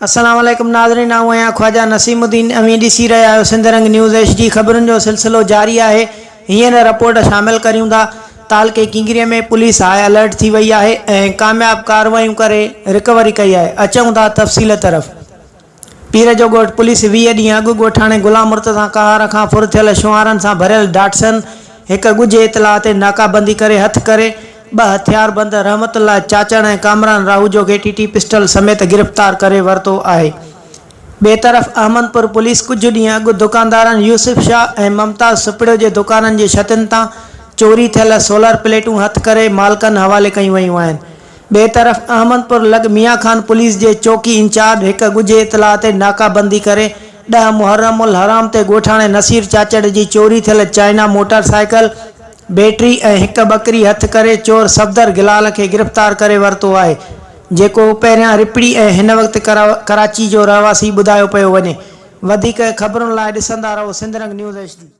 अस्सलाम वालेकुम नाज़रीन, आऊं आहियां ख्वाजा नसीमुद्दीन अमीं ॾिसी रहिया आहियो सिंध रंग न्यूज़ HD। ख़बरुनि जो सिलसिलो जारी आहे। हींअर रिपोर्ट शामिल करियूं था। तालके किंगरीअ में पुलिस हाई अलर्ट थी वई आहे ऐं कामयाब कार्रवाइयूं करे रिकवरी कई आहे। अचूं था तफ़सील तरफ़। पीर जो ॻोठ पुलिस 20 ॾींहं अॻु ॻोठाणे गुलाम मुर्तज़ा कहार खां फुर थियल शुआरनि सां भरियल डाटसन हिक ॻुझे इतलाह ते नाकाबंदी करे हथ करे 2 हथियारबंद रहमतुल्लाह चाचड़ ऐं कामरान राहू जो KTT पिस्टल समेत गिरफ़्तार करे वरितो आहे। ॿिए तरफ़ अहमदपुर पुलिस कुछ ॾींहं अॻु दुकानदारनि यूसुफ शाह ऐं मुमताज़ सुपिड़ियो जे दुकाननि जी छतुनि तां चोरी थियल सोलर प्लेटूं हथ करे मालिकनि हवाले कयूं वयूं आहिनि। ॿिए तरफ़ अहमदपुर लॻ मियां खान पुलिस जे चौकी इंचार्ज हिक ॻुझे इतलाह ते नाकाबंदी करे 10 मुहर्रमुल हराम ते ॻोठाणे नसीर चाचड़ जी चोरी थियल चाइना मोटरसाइकिल बैटरी ऐं हिक बकरी हथ करे चोर सफ़दर गिलाल खे गिरफ़्तार करे वरितो आहे, जेको पहिरियां रिपड़ी ऐं हिन वक़्त कराची जो रहवासी ॿुधायो पियो वञे। वधीक ख़बरुनि लाइ ॾिसंदा रहो सिंध रंग न्यूज़ HD।